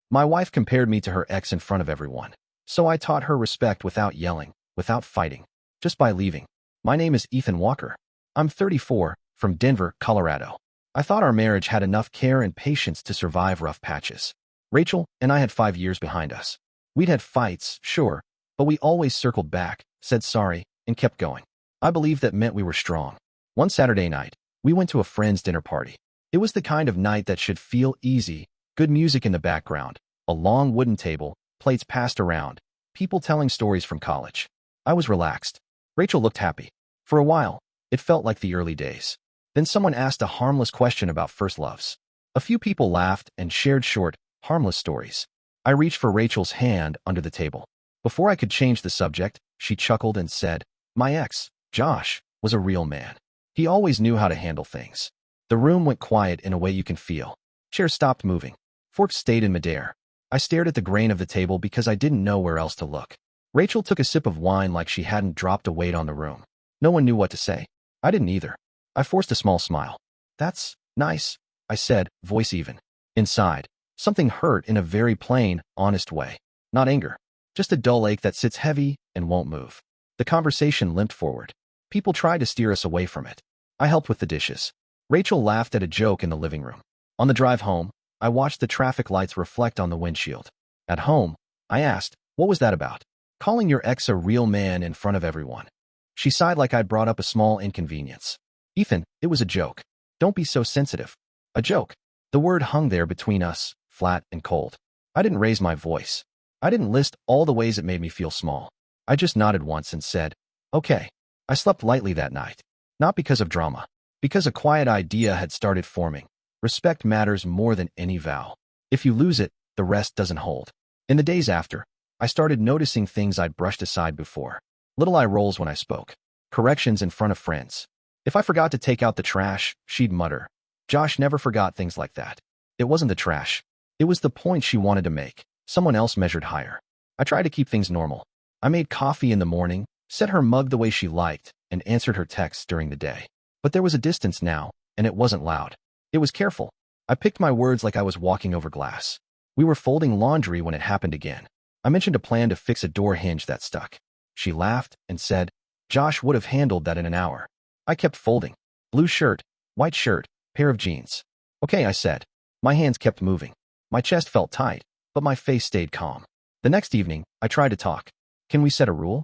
My wife compared me to her ex in front of everyone. So I taught her respect without yelling, without fighting, just by leaving. My name is Ethan Walker. I'm 34, from Denver, Colorado. I thought our marriage had enough care and patience to survive rough patches. Rachel and I had 5 years behind us. We'd had fights, sure, but we always circled back, said sorry, and kept going. I believed that meant we were strong. One Saturday night, we went to a friend's dinner party. It was the kind of night that should feel easy, good music in the background, a long wooden table, plates passed around, people telling stories from college. I was relaxed. Rachel looked happy. For a while, it felt like the early days. Then someone asked a harmless question about first loves. A few people laughed and shared short, harmless stories. I reached for Rachel's hand under the table. Before I could change the subject, she chuckled and said, "My ex, Josh, was a real man. He always knew how to handle things." The room went quiet in a way you can feel. Chairs stopped moving. Forks stayed in midair. I stared at the grain of the table because I didn't know where else to look. Rachel took a sip of wine like she hadn't dropped a weight on the room. No one knew what to say. I didn't either. I forced a small smile. "That's nice," I said, voice even. Inside, something hurt in a very plain, honest way. Not anger. Just a dull ache that sits heavy and won't move. The conversation limped forward. People tried to steer us away from it. I helped with the dishes. Rachel laughed at a joke in the living room. On the drive home, I watched the traffic lights reflect on the windshield. At home, I asked, "What was that about? Calling your ex a real man in front of everyone?" She sighed like I'd brought up a small inconvenience. "Ethan, it was a joke. Don't be so sensitive." A joke. The word hung there between us, flat and cold. I didn't raise my voice. I didn't list all the ways it made me feel small. I just nodded once and said, "Okay." I slept lightly that night. Not because of drama. Because a quiet idea had started forming. Respect matters more than any vow. If you lose it, the rest doesn't hold. In the days after, I started noticing things I'd brushed aside before. Little eye rolls when I spoke. Corrections in front of friends. If I forgot to take out the trash, she'd mutter, "Josh never forgot things like that." It wasn't the trash. It was the point she wanted to make. Someone else measured higher. I tried to keep things normal. I made coffee in the morning, set her mug the way she liked, and answered her texts during the day. But there was a distance now, and it wasn't loud. It was careful. I picked my words like I was walking over glass. We were folding laundry when it happened again. I mentioned a plan to fix a door hinge that stuck. She laughed and said, "Josh would have handled that in an hour." I kept folding. Blue shirt, white shirt, pair of jeans. "Okay," I said. My hands kept moving. My chest felt tight, but my face stayed calm. The next evening, I tried to talk. "Can we set a rule?"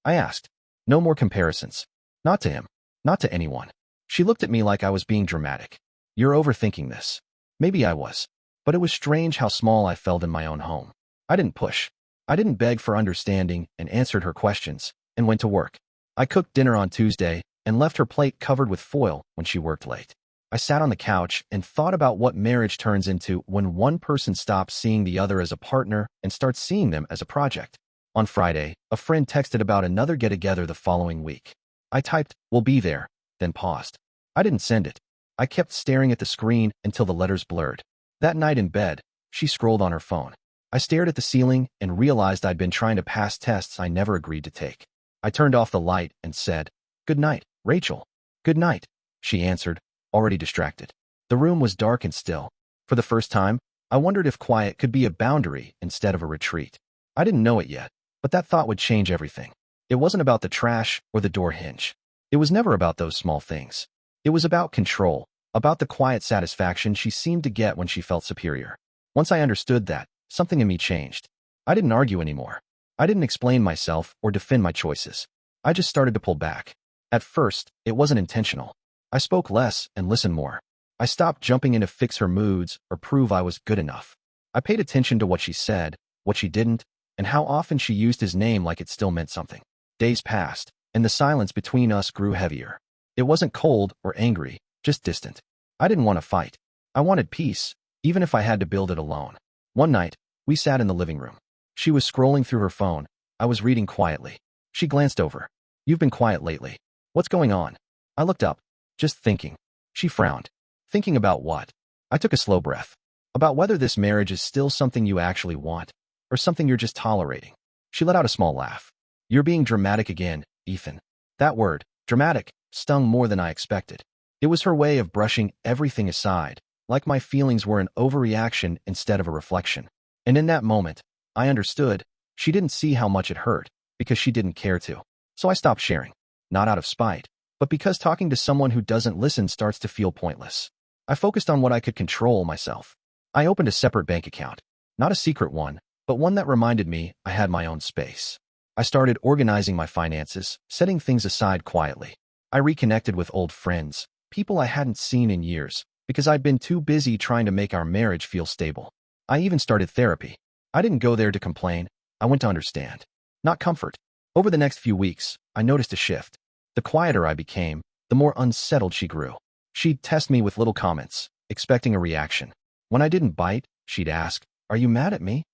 I asked. "No more comparisons." Not to him. Not to anyone. She looked at me like I was being dramatic. "You're overthinking this." Maybe I was. But it was strange how small I felt in my own home. I didn't push. I didn't beg for understanding and answered her questions and went to work. I cooked dinner on Tuesday and left her plate covered with foil when she worked late. I sat on the couch and thought about what marriage turns into when one person stops seeing the other as a partner and starts seeing them as a project. On Friday, a friend texted about another get-together the following week. I typed, "We'll be there," then paused. I didn't send it. I kept staring at the screen until the letters blurred. That night in bed, she scrolled on her phone. I stared at the ceiling and realized I'd been trying to pass tests I never agreed to take. I turned off the light and said, "Good night, Rachel." "Good night," she answered, already distracted. The room was dark and still. For the first time, I wondered if quiet could be a boundary instead of a retreat. I didn't know it yet, but that thought would change everything. It wasn't about the trash or the door hinge. It was never about those small things. It was about control, about the quiet satisfaction she seemed to get when she felt superior. Once I understood that, something in me changed. I didn't argue anymore. I didn't explain myself or defend my choices. I just started to pull back. At first, it wasn't intentional. I spoke less and listened more. I stopped jumping in to fix her moods or prove I was good enough. I paid attention to what she said, what she didn't, and how often she used his name like it still meant something. Days passed, and the silence between us grew heavier. It wasn't cold or angry, just distant. I didn't want to fight. I wanted peace, even if I had to build it alone. One night, we sat in the living room. She was scrolling through her phone. I was reading quietly. She glanced over. "You've been quiet lately. What's going on?" I looked up. "Just thinking." She frowned. "Thinking about what?" I took a slow breath. "About whether this marriage is still something you actually want, or something you're just tolerating." She let out a small laugh. "You're being dramatic again, Ethan." That word, dramatic, stung more than I expected. It was her way of brushing everything aside, like my feelings were an overreaction instead of a reflection. And in that moment, I understood. She didn't see how much it hurt, because she didn't care to. So I stopped sharing. Not out of spite, but because talking to someone who doesn't listen starts to feel pointless. I focused on what I could control myself. I opened a separate bank account. Not a secret one, but one that reminded me I had my own space. I started organizing my finances, setting things aside quietly. I reconnected with old friends, people I hadn't seen in years, because I'd been too busy trying to make our marriage feel stable. I even started therapy. I didn't go there to complain. I went to understand, not comfort. Over the next few weeks, I noticed a shift. The quieter I became, the more unsettled she grew. She'd test me with little comments, expecting a reaction. When I didn't bite, she'd ask, "Are you mad at me?"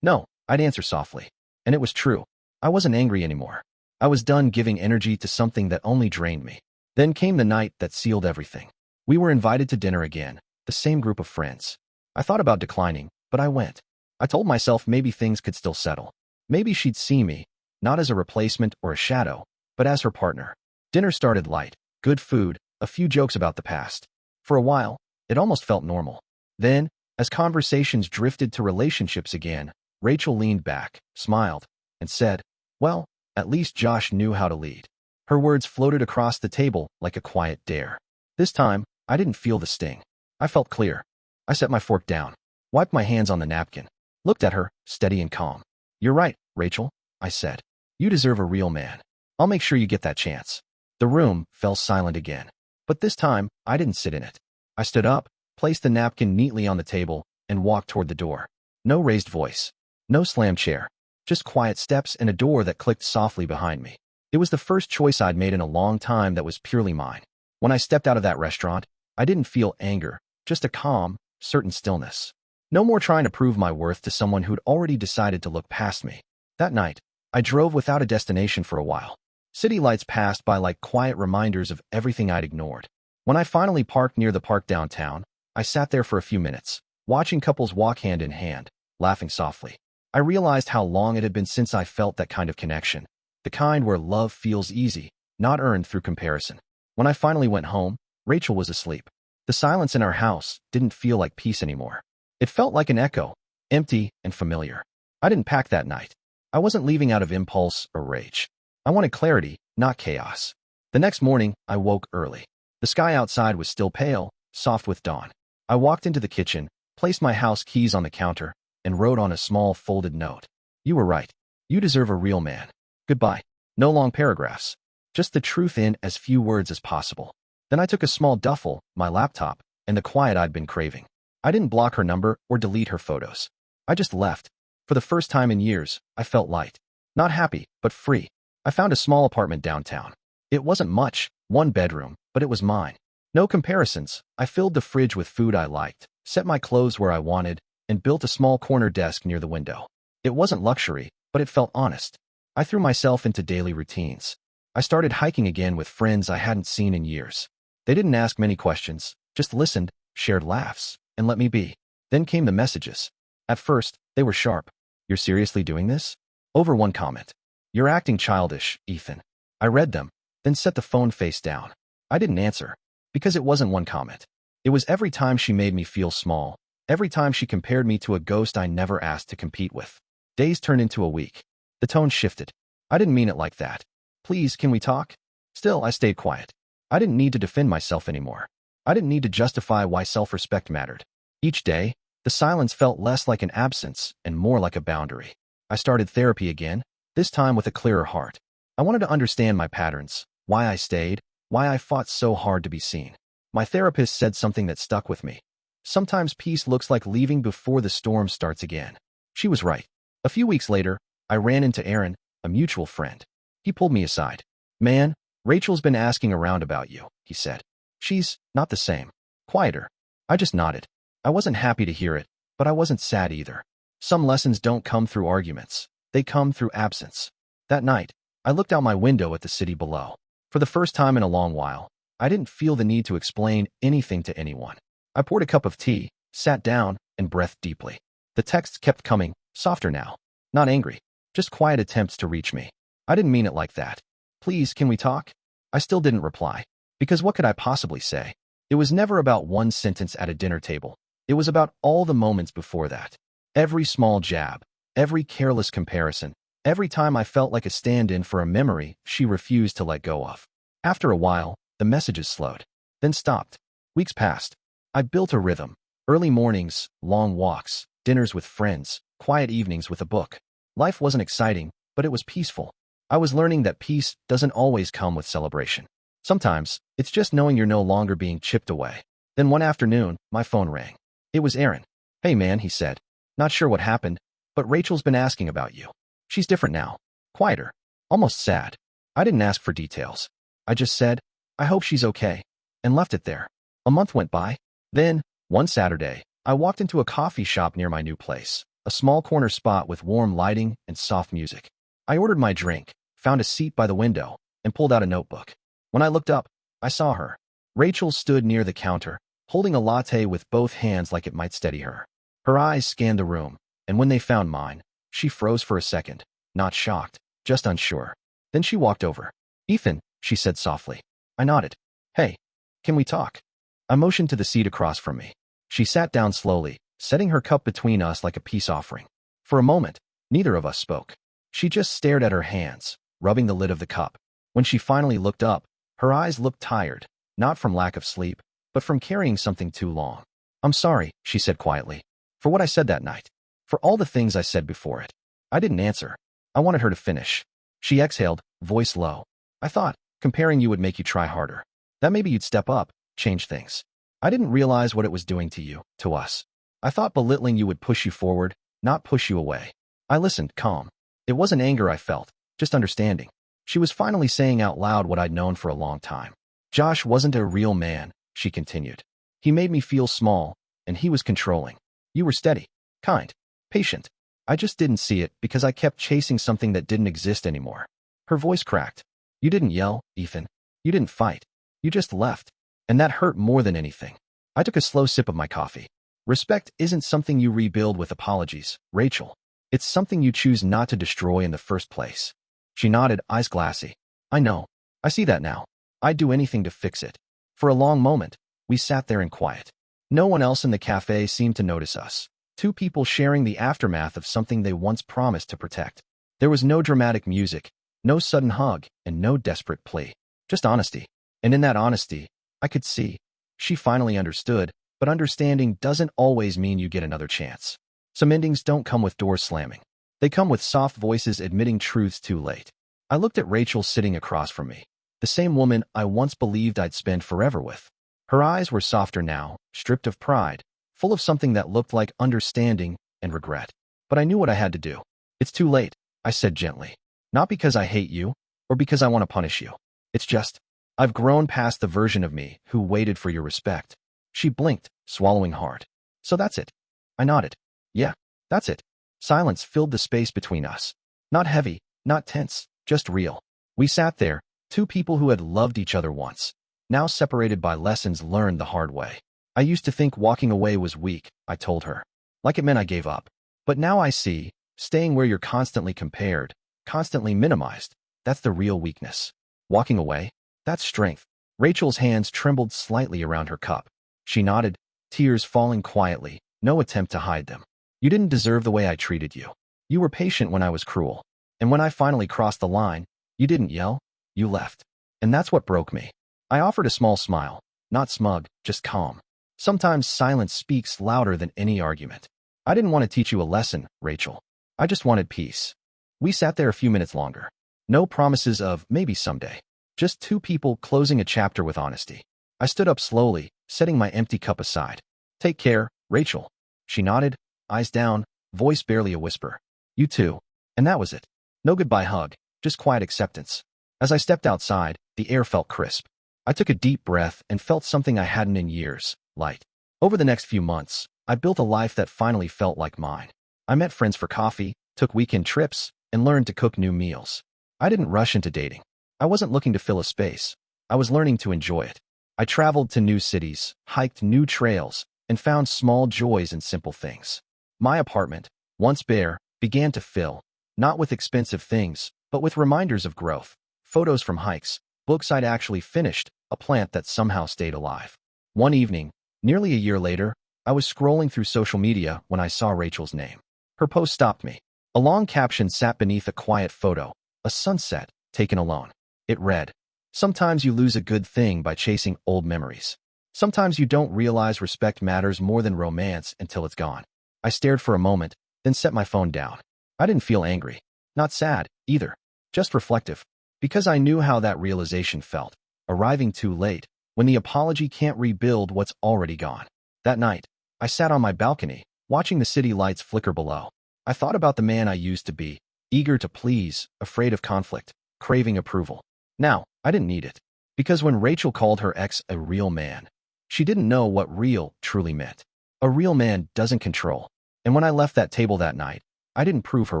No, I'd answer softly. And it was true. I wasn't angry anymore. I was done giving energy to something that only drained me. Then came the night that sealed everything. We were invited to dinner again, the same group of friends. I thought about declining, but I went. I told myself maybe things could still settle. Maybe she'd see me, not as a replacement or a shadow, but as her partner. Dinner started light, good food, a few jokes about the past. For a while, it almost felt normal. Then, as conversations drifted to relationships again, Rachel leaned back, smiled, and said, "Well, at least Josh knew how to lead." Her words floated across the table like a quiet dare. This time, I didn't feel the sting. I felt clear. I set my fork down, wiped my hands on the napkin, looked at her, steady and calm. "You're right, Rachel," I said. "You deserve a real man. I'll make sure you get that chance." The room fell silent again. But this time, I didn't sit in it. I stood up, placed the napkin neatly on the table, and walked toward the door. No raised voice. No slammed chair. Just quiet steps and a door that clicked softly behind me. It was the first choice I'd made in a long time that was purely mine. When I stepped out of that restaurant, I didn't feel anger, just a calm, certain stillness. No more trying to prove my worth to someone who'd already decided to look past me. That night, I drove without a destination for a while. City lights passed by like quiet reminders of everything I'd ignored. When I finally parked near the park downtown, I sat there for a few minutes, watching couples walk hand in hand, laughing softly. I realized how long it had been since I felt that kind of connection, the kind where love feels easy, not earned through comparison. When I finally went home, Rachel was asleep. The silence in our house didn't feel like peace anymore. It felt like an echo, empty and familiar. I didn't pack that night. I wasn't leaving out of impulse or rage. I wanted clarity, not chaos. The next morning, I woke early. The sky outside was still pale, soft with dawn. I walked into the kitchen, placed my house keys on the counter, and wrote on a small folded note. "You were right. You deserve a real man. Goodbye." No long paragraphs. Just the truth in as few words as possible. Then I took a small duffel, my laptop, and the quiet I'd been craving. I didn't block her number or delete her photos. I just left. For the first time in years, I felt light. Not happy, but free. I found a small apartment downtown. It wasn't much, one bedroom, but it was mine. No comparisons. I filled the fridge with food I liked, set my clothes where I wanted, and built a small corner desk near the window. It wasn't luxury, but it felt honest. I threw myself into daily routines. I started hiking again with friends I hadn't seen in years. They didn't ask many questions, just listened, shared laughs, and let me be. Then came the messages. At first, they were sharp. "You're seriously doing this?" Over one comment. "You're acting childish, Ethan." I read them, then set the phone face down. I didn't answer, because it wasn't one comment. It was every time she made me feel small, every time she compared me to a ghost I never asked to compete with. Days turned into a week. The tone shifted. "I didn't mean it like that. Please, can we talk?" Still, I stayed quiet. I didn't need to defend myself anymore. I didn't need to justify why self-respect mattered. Each day, the silence felt less like an absence and more like a boundary. I started therapy again, this time with a clearer heart. I wanted to understand my patterns, why I stayed, why I fought so hard to be seen. My therapist said something that stuck with me. Sometimes peace looks like leaving before the storm starts again. She was right. A few weeks later, I ran into Aaron, a mutual friend. He pulled me aside. "Man, Rachel's been asking around about you," he said. "She's not the same. Quieter." I just nodded. I wasn't happy to hear it, but I wasn't sad either. Some lessons don't come through arguments. They come through absence. That night, I looked out my window at the city below. For the first time in a long while, I didn't feel the need to explain anything to anyone. I poured a cup of tea, sat down, and breathed deeply. The texts kept coming, softer now. Not angry, just quiet attempts to reach me. I didn't mean it like that. "Please, can we talk?" I still didn't reply. Because what could I possibly say? It was never about one sentence at a dinner table. It was about all the moments before that. Every small jab, every careless comparison, every time I felt like a stand-in for a memory she refused to let go of. After a while, the messages slowed, then stopped. Weeks passed. I built a rhythm. Early mornings, long walks, dinners with friends, quiet evenings with a book. Life wasn't exciting, but it was peaceful. I was learning that peace doesn't always come with celebration. Sometimes, it's just knowing you're no longer being chipped away. Then one afternoon, my phone rang. It was Aaron. "Hey man," he said. "Not sure what happened, but Rachel's been asking about you. She's different now. Quieter. Almost sad." I didn't ask for details. I just said, "I hope she's okay," and left it there. A month went by. Then, one Saturday, I walked into a coffee shop near my new place, a small corner spot with warm lighting and soft music. I ordered my drink, found a seat by the window, and pulled out a notebook. When I looked up, I saw her. Rachel stood near the counter, holding a latte with both hands like it might steady her. Her eyes scanned the room, and when they found mine, she froze for a second, not shocked, just unsure. Then she walked over. "Ethan," she said softly. I nodded. "Hey, can we talk?" I motioned to the seat across from me. She sat down slowly, setting her cup between us like a peace offering. For a moment, neither of us spoke. She just stared at her hands, rubbing the lid of the cup. When she finally looked up, her eyes looked tired, not from lack of sleep, but from carrying something too long. "I'm sorry," she said quietly, "for what I said that night. For all the things I said before it." I didn't answer. I wanted her to finish. She exhaled, voice low. "I thought comparing you would make you try harder. That maybe you'd step up, change things. I didn't realize what it was doing to you, to us. I thought belittling you would push you forward, not push you away." I listened, calm. It wasn't anger I felt, just understanding. She was finally saying out loud what I'd known for a long time. "Josh wasn't a real man," she continued. "He made me feel small, and he was controlling. You were steady, kind, patient. I just didn't see it because I kept chasing something that didn't exist anymore." Her voice cracked. "You didn't yell, Ethan. You didn't fight. You just left. And that hurt more than anything." I took a slow sip of my coffee. "Respect isn't something you rebuild with apologies, Rachel. It's something you choose not to destroy in the first place." She nodded, eyes glassy. "I know. I see that now. I'd do anything to fix it." For a long moment, we sat there in quiet. No one else in the cafe seemed to notice us. Two people sharing the aftermath of something they once promised to protect. There was no dramatic music, no sudden hug, and no desperate plea. Just honesty. And in that honesty, I could see. She finally understood, but understanding doesn't always mean you get another chance. Some endings don't come with doors slamming. They come with soft voices admitting truths too late. I looked at Rachel sitting across from me, the same woman I once believed I'd spend forever with. Her eyes were softer now, stripped of pride, full of something that looked like understanding and regret. But I knew what I had to do. "It's too late," I said gently. "Not because I hate you, or because I want to punish you. It's just, I've grown past the version of me who waited for your respect." She blinked, swallowing hard. "So that's it?" I nodded. "Yeah, that's it." Silence filled the space between us. Not heavy, not tense, just real. We sat there, two people who had loved each other once, now separated by lessons learned the hard way. "I used to think walking away was weak," I told her. "Like it meant I gave up. But now I see, staying where you're constantly compared, constantly minimized, that's the real weakness. Walking away, that's strength." Rachel's hands trembled slightly around her cup. She nodded, tears falling quietly, no attempt to hide them. "You didn't deserve the way I treated you. You were patient when I was cruel. And when I finally crossed the line, you didn't yell, you left. And that's what broke me." I offered a small smile, not smug, just calm. Sometimes silence speaks louder than any argument. "I didn't want to teach you a lesson, Rachel. I just wanted peace." We sat there a few minutes longer. No promises of maybe someday. Just two people closing a chapter with honesty. I stood up slowly, setting my empty cup aside. "Take care, Rachel." She nodded, eyes down, voice barely a whisper. "You too." And that was it. No goodbye hug, just quiet acceptance. As I stepped outside, the air felt crisp. I took a deep breath and felt something I hadn't in years, light. Over the next few months, I built a life that finally felt like mine. I met friends for coffee, took weekend trips, and learned to cook new meals. I didn't rush into dating. I wasn't looking to fill a space. I was learning to enjoy it. I traveled to new cities, hiked new trails, and found small joys in simple things. My apartment, once bare, began to fill, not with expensive things, but with reminders of growth, photos from hikes, books I'd actually finished, a plant that somehow stayed alive. One evening, nearly a year later, I was scrolling through social media when I saw Rachel's name. Her post stopped me. A long caption sat beneath a quiet photo, a sunset, taken alone. It read, "Sometimes you lose a good thing by chasing old memories. Sometimes you don't realize respect matters more than romance until it's gone." I stared for a moment, then set my phone down. I didn't feel angry. Not sad, either. Just reflective. Because I knew how that realization felt. Arriving too late, when the apology can't rebuild what's already gone. That night, I sat on my balcony, watching the city lights flicker below. I thought about the man I used to be, eager to please, afraid of conflict, craving approval. Now, I didn't need it. Because when Rachel called her ex a real man, she didn't know what real truly meant. A real man doesn't control. And when I left that table that night, I didn't prove her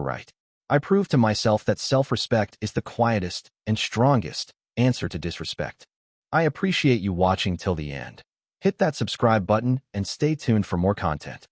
right. I proved to myself that self-respect is the quietest and strongest answer to disrespect. I appreciate you watching till the end. Hit that subscribe button and stay tuned for more content.